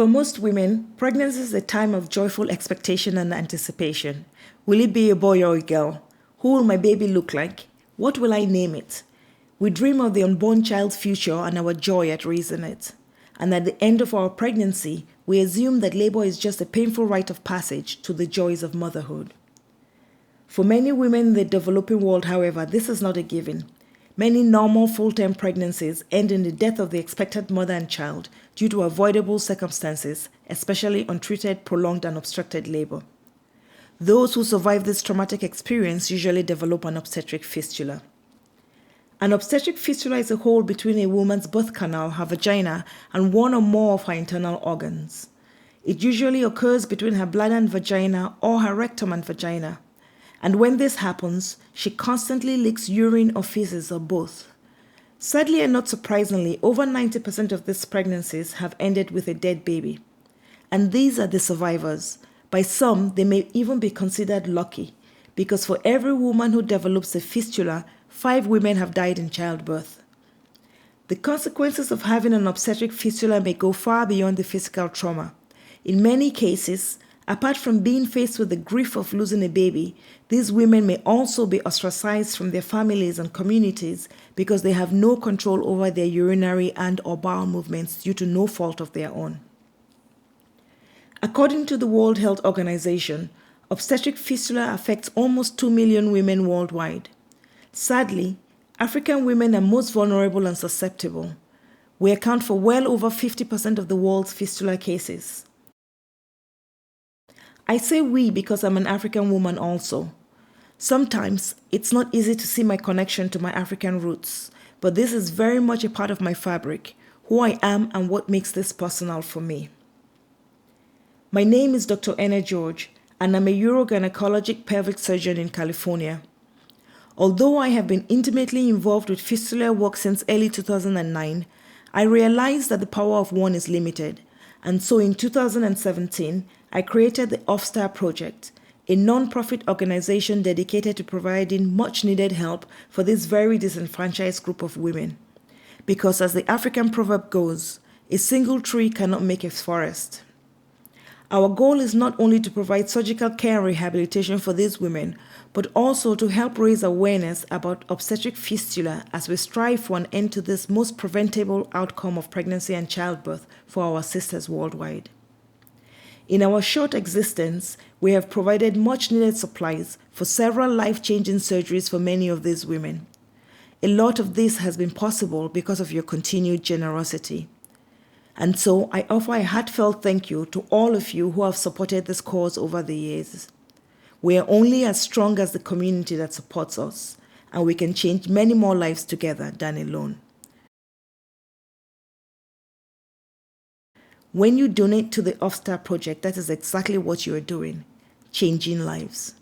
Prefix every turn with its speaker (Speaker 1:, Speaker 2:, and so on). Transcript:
Speaker 1: For most women, pregnancy is a time of joyful expectation and anticipation. Will it be a boy or a girl? Who will my baby look like? What will I name it? We dream of the unborn child's future and our joy at raising it. And at the end of our pregnancy, we assume that labor is just a painful rite of passage to the joys of motherhood. For many women in the developing world, however, this is not a given. Many normal full-term pregnancies end in the death of the expected mother and child due to avoidable circumstances, especially untreated, prolonged, and obstructed labor. Those who survive this traumatic experience usually develop an obstetric fistula. An obstetric fistula is a hole between a woman's birth canal, her vagina, and one or more of her internal organs. It usually occurs between her bladder and vagina or her rectum and vagina. And when this happens, she constantly leaks urine or feces or both. Sadly and not surprisingly, over 90% of these pregnancies have ended with a dead baby. And these are the survivors. By some, they may even be considered lucky, because for every woman who develops a fistula, 5 women have died in childbirth. The consequences of having an obstetric fistula may go far beyond the physical trauma. In many cases, apart from being faced with the grief of losing a baby, these women may also be ostracized from their families and communities because they have no control over their urinary and/or bowel movements due to no fault of their own. According to the World Health Organization, obstetric fistula affects almost 2 million women worldwide. Sadly, African women are most vulnerable and susceptible. We account for well over 50% of the world's fistula cases. I say we because I'm an African woman also. Sometimes it's not easy to see my connection to my African roots, but this is very much a part of my fabric, who I am and what makes this personal for me. My name is Dr. Ene George, and I'm a urogynecologic pelvic surgeon in California. Although I have been intimately involved with fistula work since early 2009, I realized that the power of one is limited, and so in 2017, I created the OFSTAR project, a non-profit organization dedicated to providing much-needed help for this very disenfranchised group of women. Because as the African proverb goes, a single tree cannot make a forest. Our goal is not only to provide surgical care and rehabilitation for these women, but also to help raise awareness about obstetric fistula as we strive for an end to this most preventable outcome of pregnancy and childbirth for our sisters worldwide. In our short existence, we have provided much-needed supplies for several life-changing surgeries for many of these women. A lot of this has been possible because of your continued generosity. And so I offer a heartfelt thank you to all of you who have supported this cause over the years. We are only as strong as the community that supports us, and we can change many more lives together than alone. When you donate to the OFSTAR project, that is exactly what you are doing, changing lives.